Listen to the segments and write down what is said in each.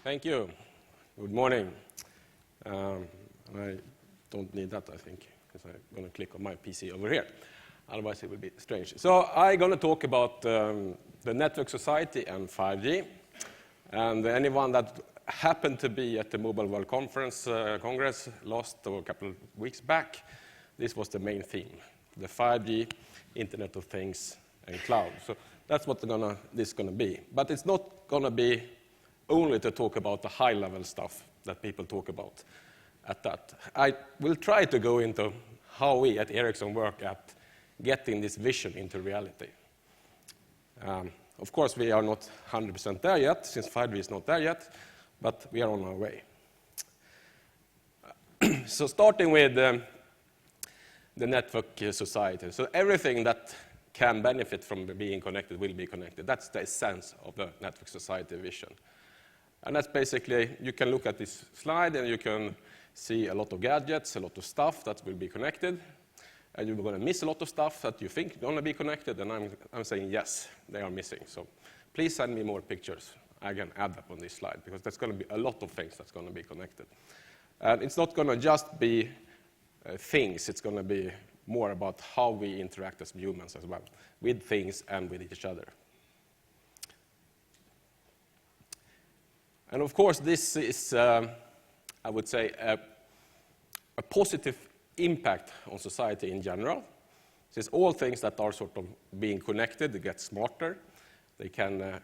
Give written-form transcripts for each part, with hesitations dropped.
Thank you. Good morning. I don't need that, I think, because I'm going to click on my PC over here. Otherwise, it will be strange. So I'm going to talk about the network society and 5G. And anyone that happened to be at the Mobile World Congress last or a couple of weeks back, this was the main theme, the 5G, Internet of Things, and cloud. So that's what this is going to be. But it's not going to be only to talk about the high-level stuff that people talk about at that. I will try to go into how we at Ericsson work at getting this vision into reality. Of course, we are not 100% there yet, since 5G is not there yet, but we are on our way. So starting with the network society. So everything that can benefit from being connected will be connected. That's the essence of the network society vision. And that's basically, you can look at this slide and you can see a lot of gadgets, a lot of stuff that will be connected. And you're going to miss a lot of stuff that you think is going to be connected, and I'm saying yes, they are missing. So please send me more pictures. I can add that on this slide, because there's going to be a lot of things that's going to be connected. And it's not going to just be things. It's going to be more about how we interact as humans as well, with things and with each other. And of course, this is, I would say, a positive impact on society in general. Since all things that are sort of being connected, they get smarter, they can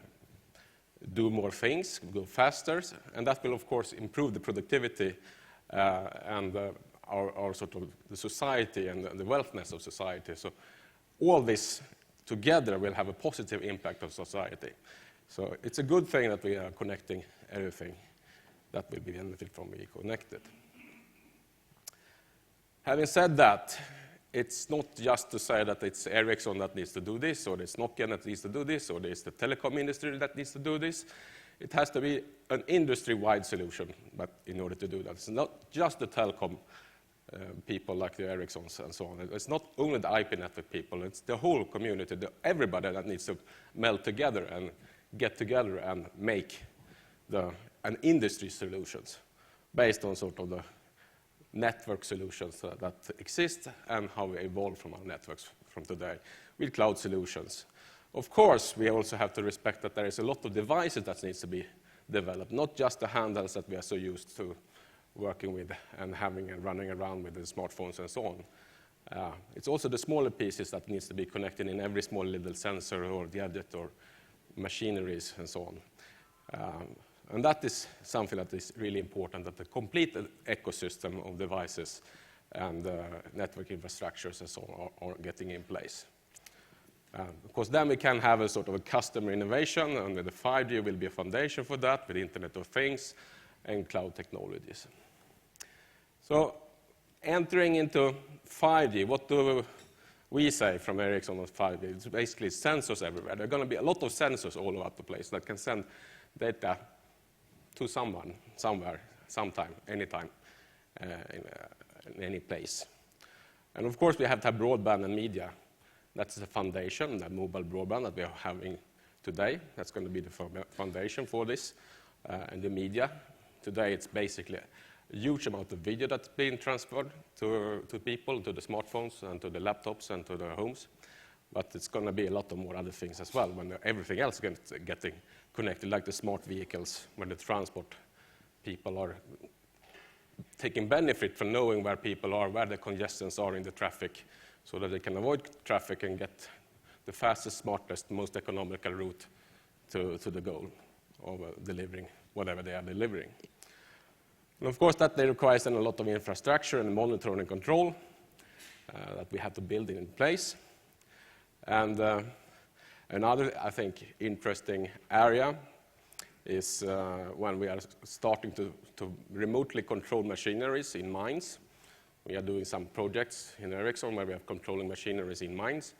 do more things, go faster, and that will, of course, improve the productivity and our sort of the society and the wealthness of society. So all this together will have a positive impact on society. So it's a good thing that we are connecting everything that will be benefit from being connected. Having said that, it's not just to say that it's Ericsson that needs to do this, or it's Nokia that needs to do this, or it's the telecom industry that needs to do this. It has to be an industry-wide solution, but in order to do that. It's not just the telecom people like the Ericssons and so on. It's not only the IP network people, it's the whole community, everybody that needs to meld together and get together and make an industry solutions based on sort of the network solutions that exist and how we evolve from our networks from today with cloud solutions. Of course, we also have to respect that there is a lot of devices that needs to be developed, not just the handhelds that we are so used to working with and having and running around with the smartphones and so on. It's also the smaller pieces that needs to be connected in every small little sensor or gadget or machineries and so on. And that is something that is really important, that the complete ecosystem of devices and network infrastructures and so on are getting in place. Because then we can have a sort of a customer innovation, and the 5G will be a foundation for that with Internet of Things and cloud technologies. So entering into 5G, what do we say from Ericsson on 5G? It's basically sensors everywhere. There are going to be a lot of sensors all over the place that can send data to someone, somewhere, sometime, anytime, in any place. And of course, we have to have broadband and media. That's the foundation, the mobile broadband that we are having today. That's going to be the foundation for this, and the media. Today, it's basically a huge amount of video that's being transferred to people, to the smartphones, and to the laptops, and to their homes. But it's going to be a lot of more other things as well when everything else is getting connected, like the smart vehicles, when the transport people are taking benefit from knowing where people are, where the congestions are in the traffic, so that they can avoid traffic and get the fastest, smartest, most economical route to the goal of delivering whatever they are delivering. And of course, that requires then a lot of infrastructure and monitoring and control that we have to build in place. And another, I think, interesting area is when we are starting to remotely control machineries in mines. We are doing some projects in Ericsson where we are controlling machineries in mines.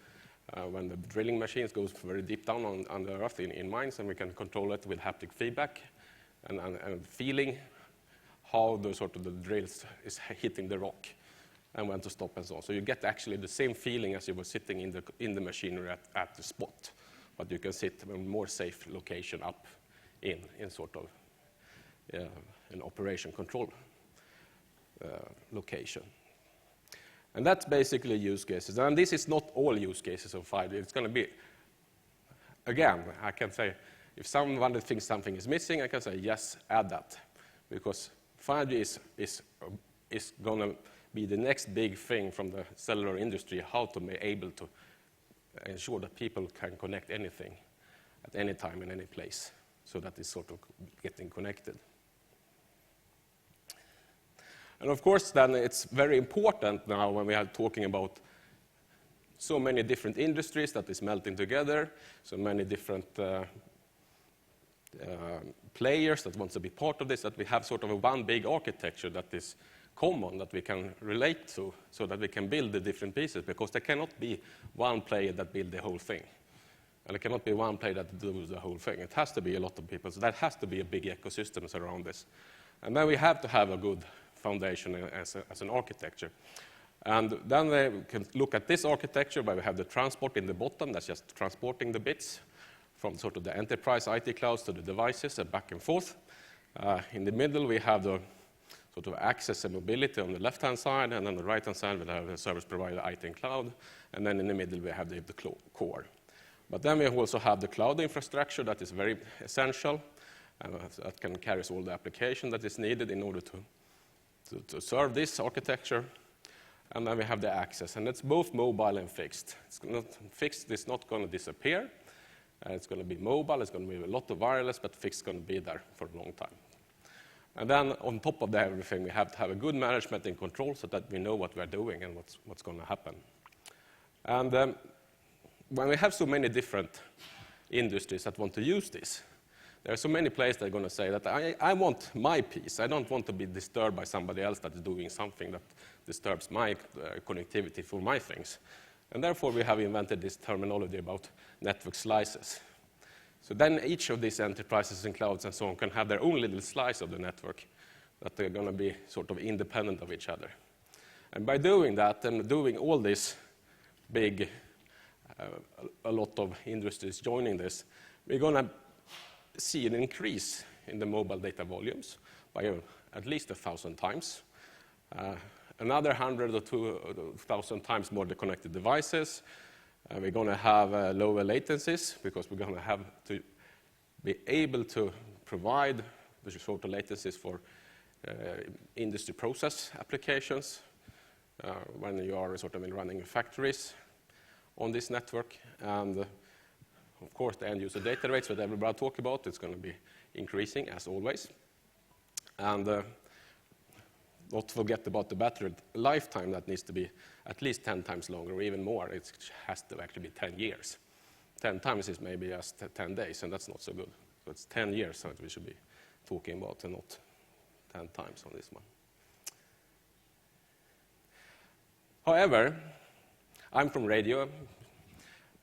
When the drilling machines goes very deep down on the earth in mines, and we can control it with haptic feedback and feeling how the sort of the drills is hitting the rock and when to stop and so on. So you get actually the same feeling as you were sitting in the machinery at the spot, but you can sit in a more safe location up in sort of an operation control location. And that's basically use cases. And this is not all use cases of 5G. It's going to be, again, I can say, if someone thinks something is missing, I can say, yes, add that. Because 5G is going to be the next big thing from the cellular industry, how to be able to ensure that people can connect anything at any time in any place, so that it's sort of getting connected. And of course, then it's very important now when we are talking about so many different industries that is melting together, so many different players that want to be part of this, that we have sort of a one big architecture that is common, that we can relate to, so that we can build the different pieces, because there cannot be one player that builds the whole thing. And there cannot be one player that does the whole thing. It has to be a lot of people, so that has to be a big ecosystem around this. And then we have to have a good foundation as an architecture. And then we can look at this architecture where we have the transport in the bottom, that's just transporting the bits from sort of the enterprise IT clouds to the devices and back and forth. In the middle, we have the sort of access and mobility on the left-hand side, and on the right-hand side, we have the service provider IT and cloud, and then in the middle, we have the core. But then we also have the cloud infrastructure that is very essential, that can carry all the application that is needed in order to serve this architecture. And then we have the access, and it's both mobile and fixed. Fixed is not going to disappear. It's going to be mobile, it's going to be a lot of wireless, but fixed is going to be there for a long time. And then on top of that everything, we have to have a good management and control so that we know what we're doing and what's going to happen. And when we have so many different industries that want to use this, there are so many players that are going to say that I want my piece. I don't want to be disturbed by somebody else that is doing something that disturbs my connectivity for my things. And therefore, we have invented this terminology about network slices. So then each of these enterprises and clouds and so on can have their own little slice of the network that they're going to be sort of independent of each other. And by doing that and doing all this big, a lot of industries joining this, we're going to see an increase in the mobile data volumes by at least 1,000 times. Another 100 or 2,000 times more the connected devices. We're going to have lower latencies because we're going to have to be able to provide the shorter latencies for industry process applications when you are sort of running factories on this network. And of course, the end-user data rates that everybody talks about, it's going to be increasing as always. And not forget about the battery lifetime that needs to be at least 10 times longer or even more. It has to actually be 10 years. 10 times is maybe just 10 days, and that's not so good. So it's 10 years that we should be talking about and not 10 times on this one. However, I'm from radio,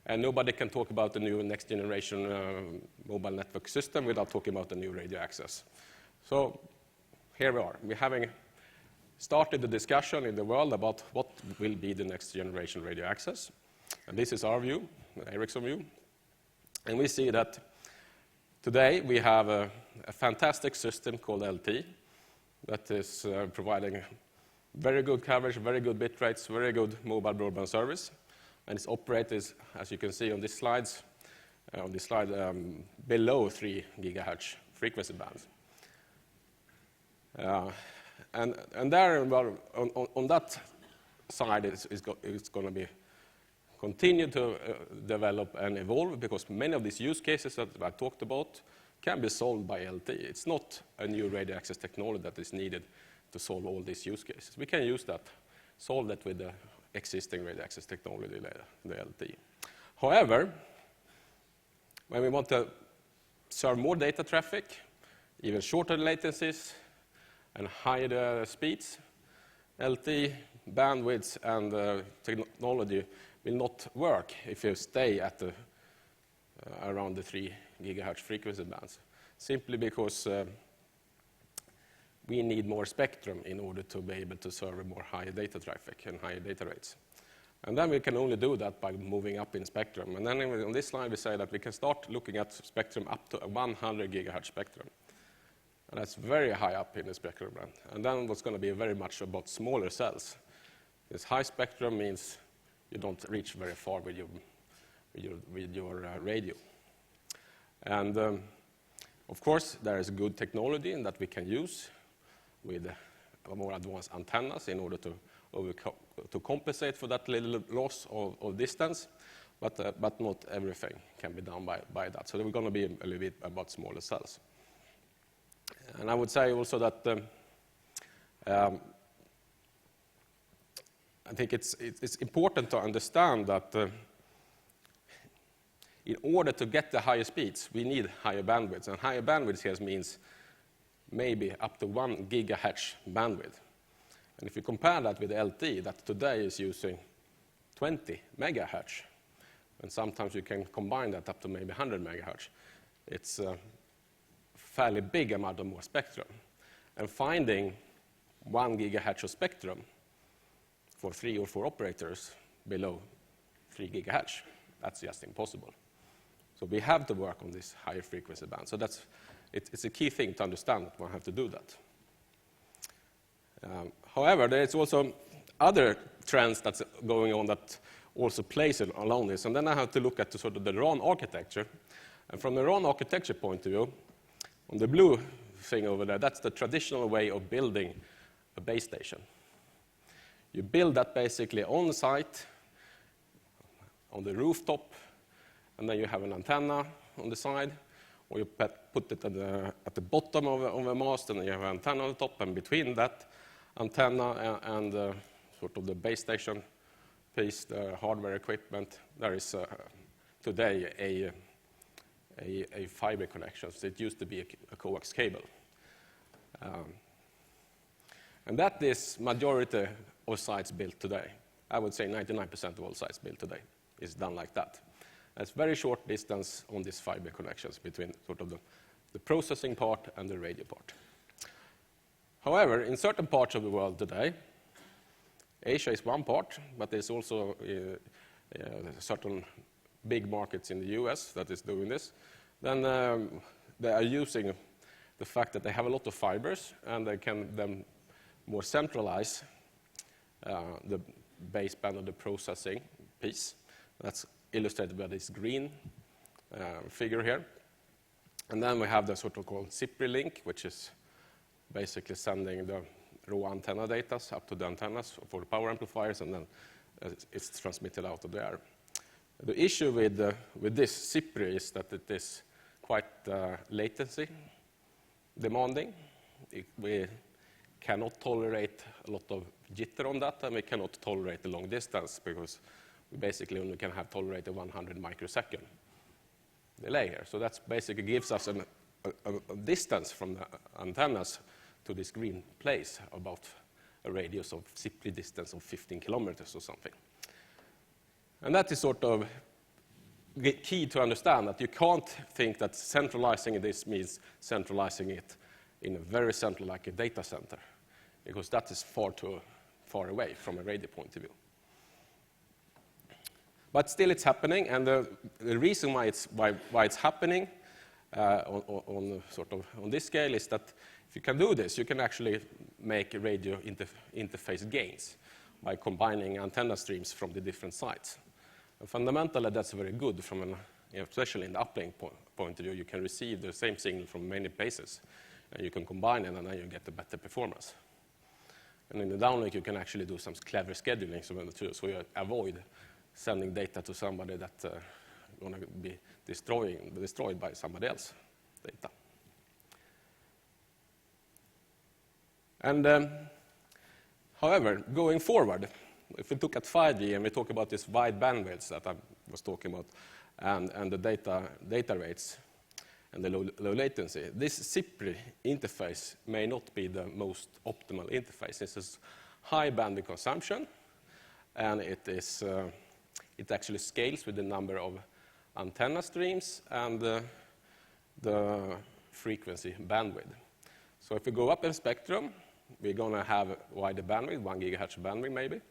and nobody can talk about the new next generation mobile network system without talking about the new radio access. So here we are. We're having started the discussion in the world about what will be the next generation radio access. And this is our view, the Ericsson view. And we see that today we have a fantastic system called LT that is providing very good coverage, very good bit rates, very good mobile broadband service. And it's operated, as you can see on these slides, below 3 gigahertz frequency bands. And there, well, on that side, it's going to be continue to develop and evolve because many of these use cases that I talked about can be solved by LT. It's not a new radio access technology that is needed to solve all these use cases. We can use that, solve that with the existing radio access technology, the LT. However, when we want to serve more data traffic, even shorter latencies, and higher speeds, LT, bandwidths, and technology will not work if you stay at around the 3 gigahertz frequency bands, simply because we need more spectrum in order to be able to serve more higher data traffic and higher data rates. And then we can only do that by moving up in spectrum. And then on this slide, we say that we can start looking at spectrum up to a 100 gigahertz spectrum. And that's very high up in the spectrum band. And then what's going to be very much about smaller cells. This high spectrum means you don't reach very far with your radio. And of course, there is good technology that we can use with more advanced antennas in order to compensate for that little loss of distance, but not everything can be done by that. So we're going to be a little bit about smaller cells. And I would say also that I think it's important to understand that in order to get the higher speeds, we need higher bandwidths. And higher bandwidths here means maybe up to 1 gigahertz bandwidth. And if you compare that with LTE, that today is using 20 megahertz, and sometimes you can combine that up to maybe 100 megahertz, it's a fairly big amount of more spectrum. And finding 1 gigahertz of spectrum for 3 or 4 operators below 3 gigahertz, that's just impossible. So we have to work on this higher frequency band. So it's a key thing to understand that we have to do that. However, there is also other trends that's going on that also plays along this. And then I have to look at the sort of the RAN architecture. And from the RAN architecture point of view, on the blue thing over there, that's the traditional way of building a base station. You build that basically on site, on the rooftop, and then you have an antenna on the side, or you put it at the bottom of a mast, and then you have an antenna on the top, and between that antenna and sort of the base station piece, the hardware equipment, there is today a fiber connection. So it used to be a coax cable. And that is majority of sites built today. I would say 99% of all sites built today is done like that. It's very short distance on these fiber connections between sort of the processing part and the radio part. However, in certain parts of the world today, Asia is one part, but there's also certain big markets in the US that is doing this. Then they are using the fact that they have a lot of fibers, and they can then more centralize the baseband of the processing piece. That's illustrated by this green figure here. And then we have the sort of called CIPRI link, which is basically sending the raw antenna data up to the antennas for the power amplifiers, and then it's transmitted out of the air. The issue with this CIPRI is that it is quite latency demanding. We cannot tolerate a lot of jitter on that, and we cannot tolerate the long distance, because we basically only can have tolerated 100 microsecond delay here. So that basically gives us a distance from the antennas to this green place, about a radius of CIPRI distance of 15 kilometers or something. And that is sort of key to understand, that you can't think that centralizing this means centralizing it in a very central, like a data center, because that is far too far away from a radio point of view. But still it's happening, and the reason why it's happening on this scale is that if you can do this, you can actually make radio interface gains by combining antenna streams from the different sites. And fundamentally, that's very good from especially in the uplink point of view. You can receive the same signal from many places, and you can combine it, and then you get a better performance. And in the downlink, you can actually do some clever scheduling, so you avoid sending data to somebody that's going to be destroyed by somebody else's data. And however, going forward, if we look at 5G and we talk about these wide bandwidths that I was talking about, and the data rates and the low latency, this CIPRI interface may not be the most optimal interface. This is high bandwidth consumption, and it actually scales with the number of antenna streams and the frequency bandwidth. So if we go up in spectrum, we're going to have wider bandwidth, 1 gigahertz bandwidth maybe,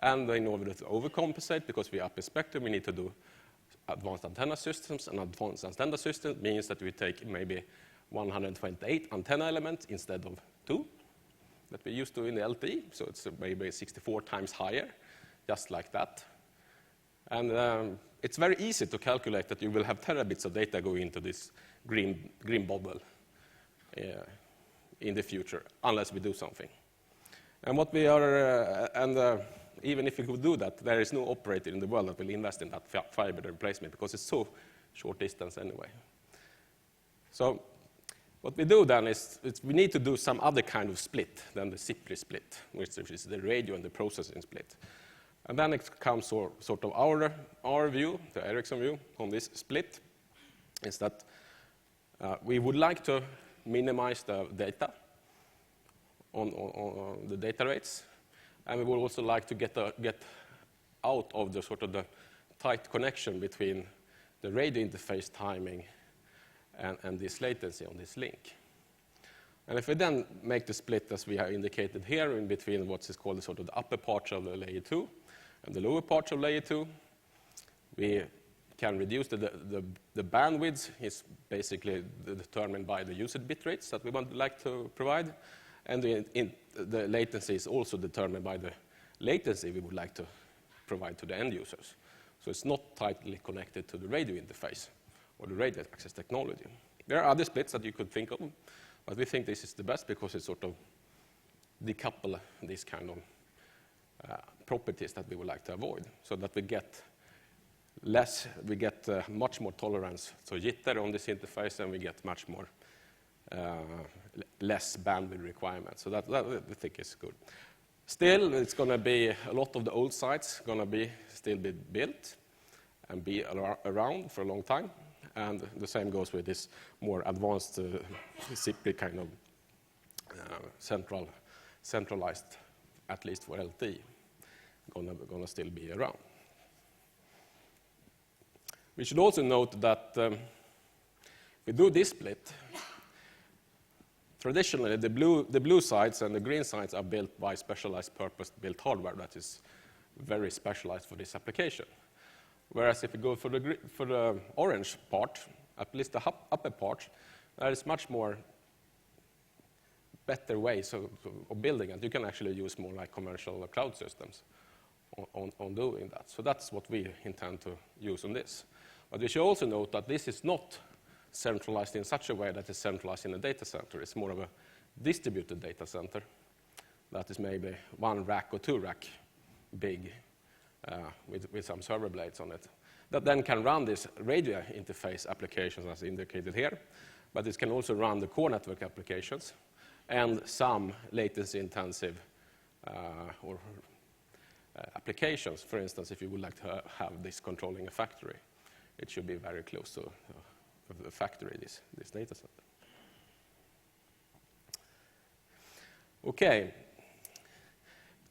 And in order to overcompensate, because we are up in spectrum, we need to do advanced antenna systems. And advanced antenna systems means that we take maybe 128 antenna elements instead of 2 that we used to in the LTE. So it's maybe 64 times higher, just like that. And it's very easy to calculate that you will have terabits of data going into this green bubble in the future, unless we do something. And what we are, even if we could do that, there is no operator in the world that will invest in that fiber replacement because it's so short distance anyway. So what we do then is we need to do some other kind of split than the SIPRI split, which is the radio and the processing split. And then it comes sort of our view, the Ericsson view on this split, is that we would like to minimize the data on the data rates, and we would also like to get out of the sort of the tight connection between the radio interface timing and this latency on this link. And if we then make the split as we have indicated here in between what is called the sort of the upper part of the layer 2 and the lower part of layer 2, we can reduce the bandwidth is basically determined by the usage bit rates that we would like to provide, and the latency is also determined by the latency we would like to provide to the end users. So it's not tightly connected to the radio interface or the radio access technology. There are other splits that you could think of, but we think this is the best because it sort of decouple these kind of properties that we would like to avoid, so that we get much more tolerance to jitter on this interface, and we get much more less bandwidth requirements. So that we think is good. Still, it's going to be a lot of the old sites going to still be built and be around for a long time. And the same goes with this more advanced SIPRI kind of centralized, at least for LTE, going to still be around. We should also note that we do this split. Traditionally, the blue sites and the green sites are built by specialized purpose-built hardware that is very specialized for this application. Whereas if you go for the orange part, at least the upper part, there is much more better ways of building it. You can actually use more like commercial cloud systems on doing that. So that's what we intend to use on this. But we should also note that this is not centralized in such a way that it's centralized in a data center. It's more of a distributed data center that is maybe 1 rack or 2 rack big with some server blades on it, that then can run this radio interface applications as indicated here, but it can also run the core network applications and some latency intensive applications. For instance, if you would like to have this controlling a factory, it should be very close to the factory, this data center. Okay.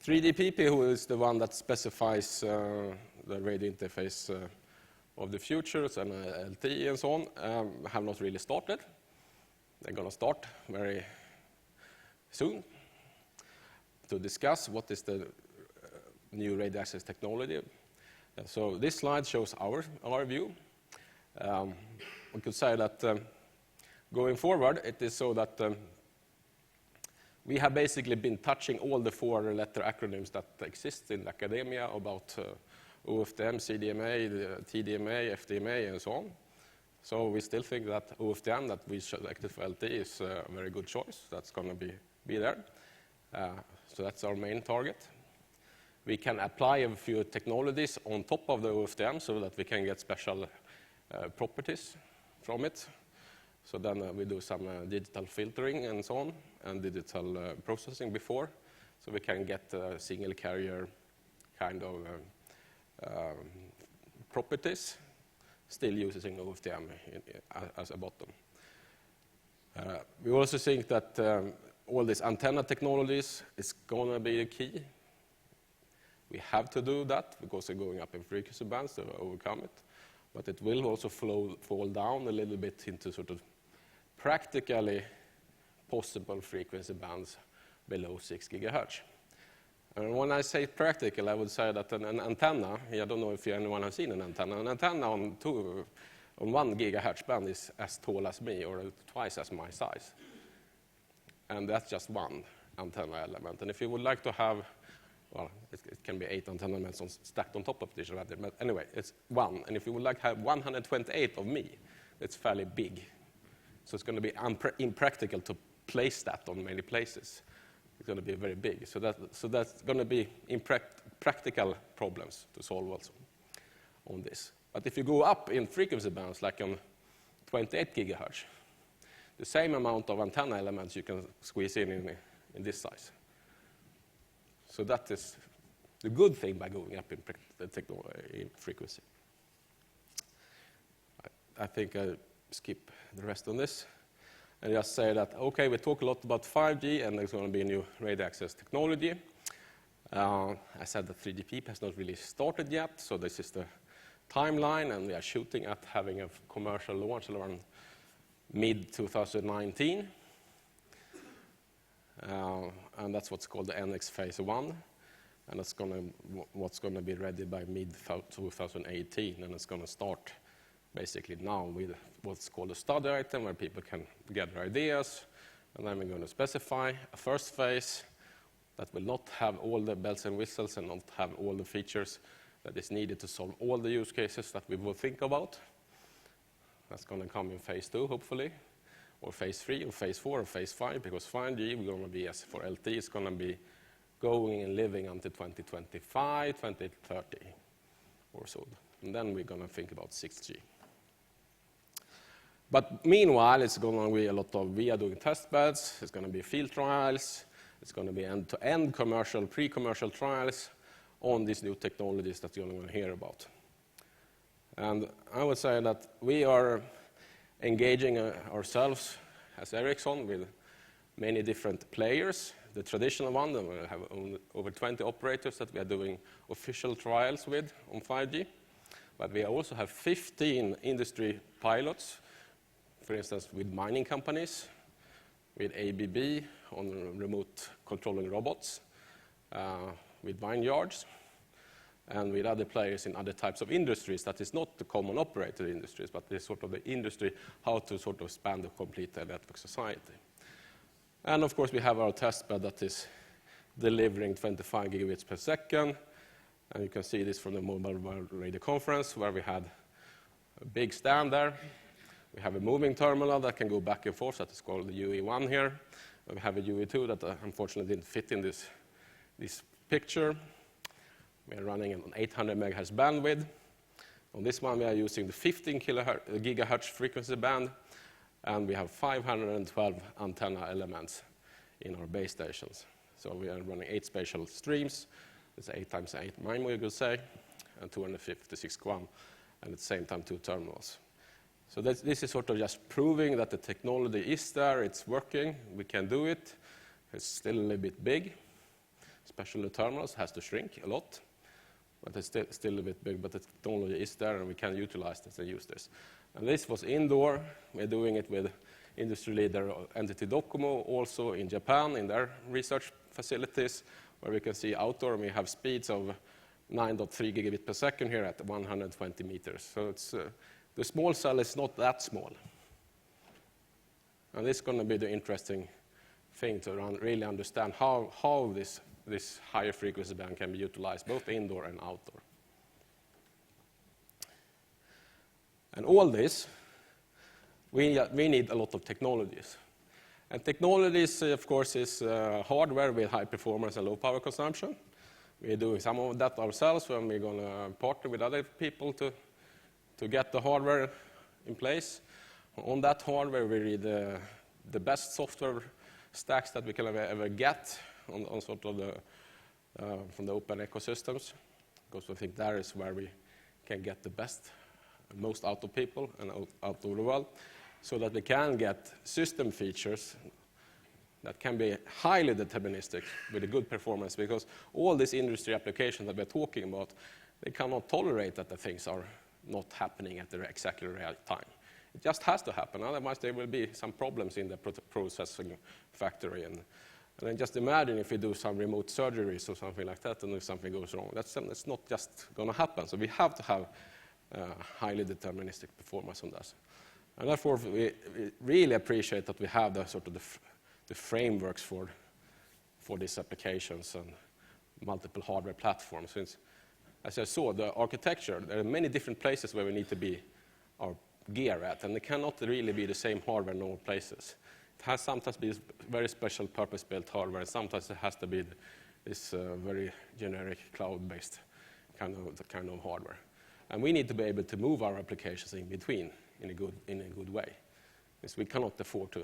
3GPP, who is the one that specifies the radio interface of the futures and LTE and so on, have not really started. They're going to start very soon to discuss what is the new radio access technology. So this slide shows our view. We could say that going forward, it is so that we have basically been touching all the 4-letter acronyms that exist in academia about OFDM, CDMA, TDMA, FDMA, and so on. So we still think that OFDM that we selected for LTE is a very good choice. That's going to be there. So that's our main target. We can apply a few technologies on top of the OFDM so that we can get special properties from it. So then we do some digital filtering and so on, and digital processing before, so we can get single carrier kind of properties, still using OFDM as a bottom. We also think that all these antenna technologies is going to be a key. We have to do that because they're going up in frequency bands to overcome it. But it will also fall down a little bit into sort of practically possible frequency bands below 6 gigahertz. And when I say practical, I would say that an antenna, I don't know if anyone has seen an antenna on 1 gigahertz band is as tall as me or twice as my size. And that's just one antenna element. And if you would like to have, well, it can be 8 antenna elements stacked on top of each other, but anyway, it's one. And if you would like to have 128 of me, it's fairly big. So it's going to be impractical to place that on many places. It's going to be very big. So that's going to be practical problems to solve also on this. But if you go up in frequency bands, like on 28 gigahertz, the same amount of antenna elements you can squeeze in this size. So that is the good thing by going up in frequency. I think I skip the rest on this. And just say that, okay, we talk a lot about 5G, and there's going to be a new radio access technology. I said that 3GPP has not really started yet, so this is the timeline, and we are shooting at having a commercial launch around mid-2019. And that's what's called the NX Phase 1. And that's what's going to be ready by mid-2018, and it's going to start basically now with what's called a study item where people can gather ideas, and then we're going to specify a first phase that will not have all the bells and whistles and not have all the features that is needed to solve all the use cases that we will think about. That's going to come in phase 2, hopefully, or phase 3, or phase 4, or phase 5, because 5G, we're going to be, as for LT, it's going to be going and living until 2025, 2030, or so. And then we're going to think about 6G. But meanwhile, it's going to be a lot of, we are doing test beds, it's going to be field trials, it's going to be end-to-end commercial, pre-commercial trials on these new technologies that you're going to hear about. And I would say that we are engaging ourselves as Ericsson with many different players. The traditional one, we have over 20 operators that we are doing official trials with on 5G. But we also have 15 industry pilots, for instance, with mining companies, with ABB on remote controlling robots, with vineyards, and with other players in other types of industries that is not the common operator industries, but is sort of the industry, how to sort of span the complete network society. And of course, we have our test bed that is delivering 25 gigabits per second. And you can see this from the Mobile World Radio Conference, where we had a big stand there. We have a moving terminal that can go back and forth, that is called the UE1 here. And we have a UE2 that unfortunately didn't fit in this picture. We are running on 800 megahertz bandwidth. On this one, we are using the 15 gigahertz frequency band, and we have 512 antenna elements in our base stations. So we are running 8 spatial streams. It's 8 times 8 MIMO, you could say, and 256 QAM, and at the same time 2 terminals. So this is sort of just proving that the technology is there, it's working, we can do it. It's still a little bit big. Especially the terminals has to shrink a lot, but it's still a bit big, but the technology is there, and we can utilize this and use this. And this was indoor. We're doing it with industry leader entity Docomo, also in Japan, in their research facilities, where we can see outdoor, and we have speeds of 9.3 gigabit per second here at 120 meters. So it's, the small cell is not that small. And this is going to be the interesting thing to really understand how this higher frequency band can be utilized both indoor and outdoor. And all this, we need a lot of technologies. And technologies, of course, is hardware with high performance and low power consumption. We're doing some of that ourselves, and we're going to partner with other people to get the hardware in place. On that hardware, we read the best software stacks that we can ever get on sort of from the open ecosystems, because I think that is where we can get the best, most out of people and out of the world, so that we can get system features that can be highly deterministic with a good performance, because all these industry applications that we're talking about, they cannot tolerate that the things are not happening at the exactly right time. It just has to happen, otherwise there will be some problems in the processing factory, and And then just imagine if we do some remote surgeries or something like that, and if something goes wrong. That's not just going to happen. So we have to have highly deterministic performance on this. And therefore, we really appreciate that we have the sort of the frameworks for these applications and multiple hardware platforms. Since, as I saw, the architecture, there are many different places where we need to be our gear at, and it cannot really be the same hardware in all places. It has sometimes be very special purpose-built hardware, and sometimes it has to be this very generic cloud-based kind of hardware. And we need to be able to move our applications in between in a good way. Because we cannot afford to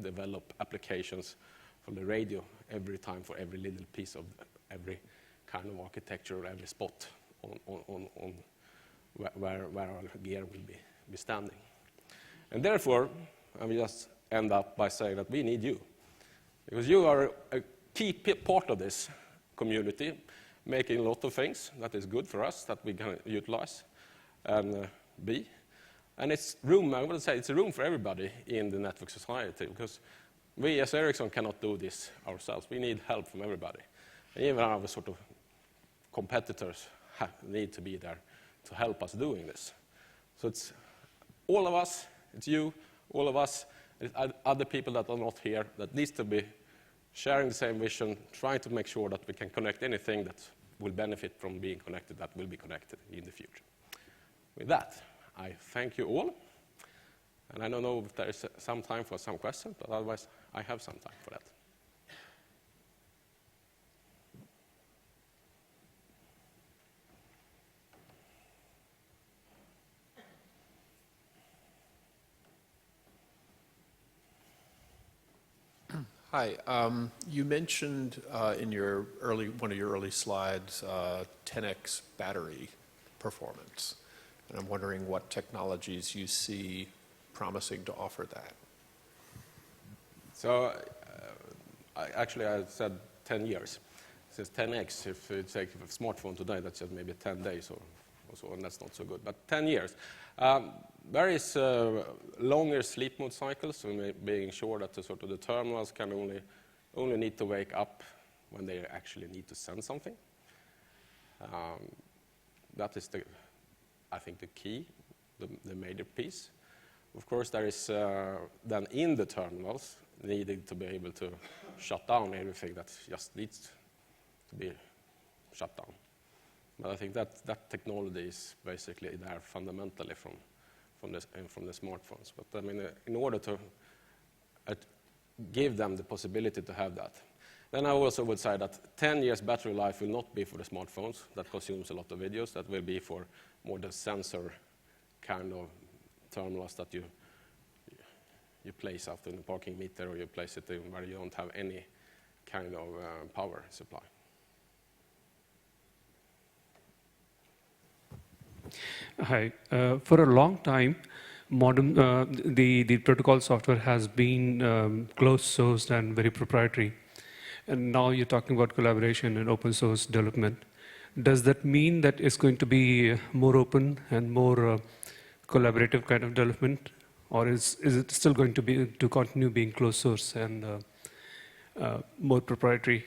develop applications for the radio every time for every little piece of every kind of architecture or every spot on where our gear will be standing. And therefore, I will just end up by saying that we need you. Because you are a key part of this community, making a lot of things that is good for us, that we can utilize and be. And it's room, I would say, it's a room for everybody in the network society, because we as Ericsson cannot do this ourselves. We need help from everybody. And even our sort of competitors need to be there to help us doing this. So it's all of us, it's you, all of us, and other people that are not here that needs to be sharing the same vision, trying to make sure that we can connect anything that will benefit from being connected, that will be connected in the future. With that, I thank you all. And I don't know if there is some time for some questions, but otherwise I have some time for that. Hi. You mentioned in one of your early slides 10x battery performance, and I'm wondering what technologies you see promising to offer that. So actually I said 10 years. It says 10x. If you take a smartphone today, that's just maybe 10 days or so, and that's not so good. But 10 years. There is longer sleep mode cycles, so being sure that the terminals can only need to wake up when they actually need to send something. That is I think the key, the major piece. Of course, there is then in the terminals needing to be able to shut down everything that just needs to be shut down. But I think that technology is basically there fundamentally from the smartphones. But I mean, in order to give them the possibility to have that. Then I also would say that 10 years battery life will not be for the smartphones that consumes a lot of videos. That will be for more the sensor kind of terminals that you place out in the parking meter, or you place it in where you don't have any kind of power supply. Hi. For a long time, the protocol software has been closed sourced and very proprietary. And now you're talking about collaboration and open source development. Does that mean that it's going to be more open and more collaborative kind of development? Or is it still going to continue being closed source and more proprietary?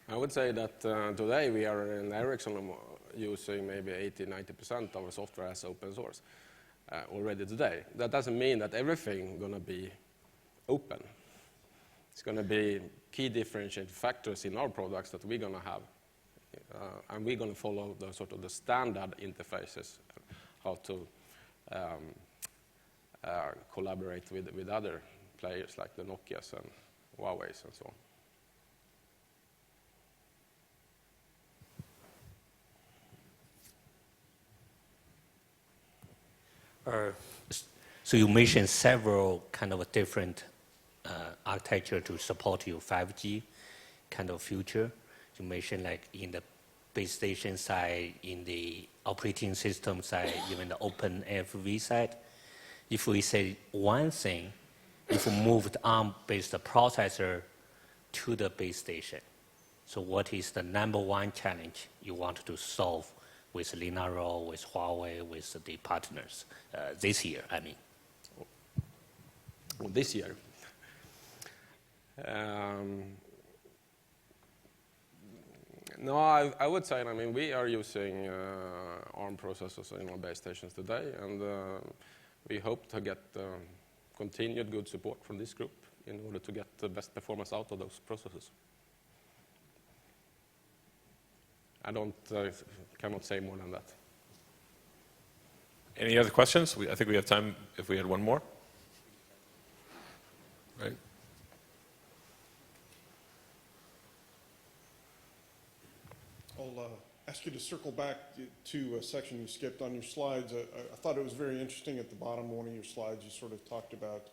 I would say that today we are in Ericsson using maybe 80–90% of our software as open source already today. That doesn't mean that everything is going to be open. It's going to be key differentiating factors in our products that we're going to have, and we're going to follow the standard interfaces, how to collaborate with other players like the Nokias and Huawei's and so on. So you mentioned several kind of different architecture to support your 5G kind of future. You mentioned like in the base station side, in the operating system side, even the open FV side. If we say one thing, if we moved ARM-based processor to the base station, so what is the #1 challenge you want to solve with Linaro, with Huawei, with the partners this year, I mean? Well, this year. No, I would say, I mean, we are using ARM processors in our base stations today, and we hope to get continued good support from this group in order to get the best performance out of those processors. I cannot say more than that. Any other questions? I think we have time if we had one more. Right. I'll ask you to circle back to a section you skipped on your slides. I thought it was very interesting at the bottom of one of your slides. You sort of talked about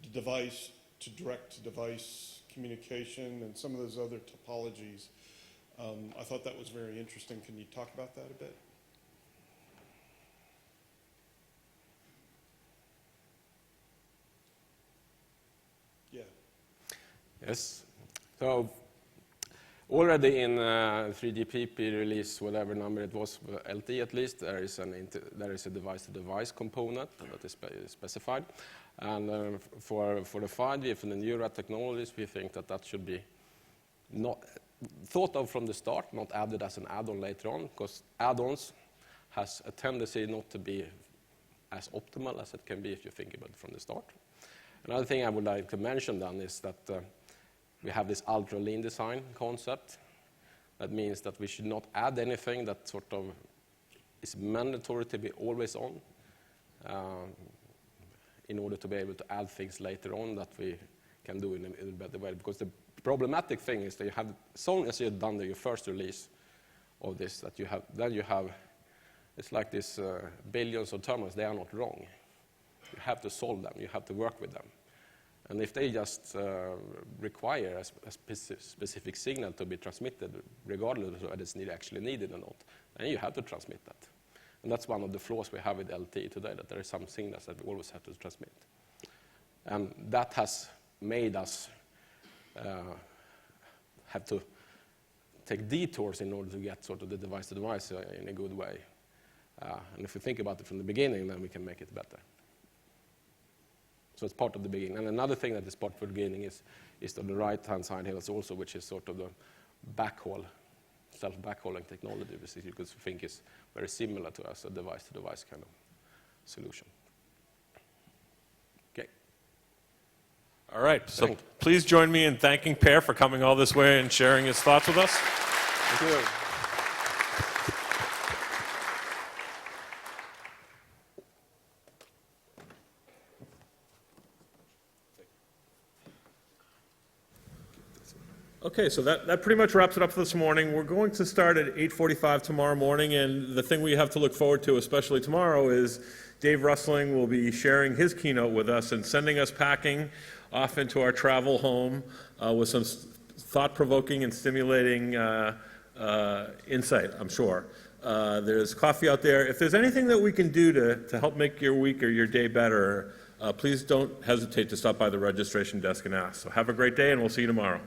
the device to direct-to-device communication and some of those other topologies. I thought that was very interesting. Can you talk about that a bit? Yeah. Yes. So already in 3GPP release, whatever number it was, LT at least, there is a device-to-device component that is specified. And for the 5G, for the newer technologies, we think that should be not thought of from the start, not added as an add-on later on, because add-ons has a tendency not to be as optimal as it can be if you think about it from the start. Another thing I would like to mention then is that we have this ultra-lean design concept. That means that we should not add anything that sort of is mandatory to be always on in order to be able to add things later on that we can do in a better way. Because the problematic thing is that as soon as you've done your first release of this, it's like this billions of terminals, they are not wrong. You have to solve them, you have to work with them. And if they just require a specific signal to be transmitted, regardless of whether it's actually needed or not, then you have to transmit that. And that's one of the flaws we have with LTE today, that there are some signals that we always have to transmit. And that has made us have to take detours in order to get sort of the device-to-device in a good way. And if we think about it from the beginning, then we can make it better. So it's part of the beginning. And another thing that is part of the beginning is on the right-hand side here also, which is sort of the backhaul, self-backhauling technology, which you could think is very similar to us, a device-to-device kind of solution. Okay. All right. So please join me in thanking Per for coming all this way and sharing his thoughts with us. Thank you. Okay, so that pretty much wraps it up for this morning. We're going to start at 8:45 tomorrow morning, and the thing we have to look forward to, especially tomorrow, is Dave Russling will be sharing his keynote with us and sending us packing off into our travel home with some thought-provoking and stimulating insight, I'm sure. There's coffee out there. If there's anything that we can do to help make your week or your day better, please don't hesitate to stop by the registration desk and ask. So have a great day, and we'll see you tomorrow.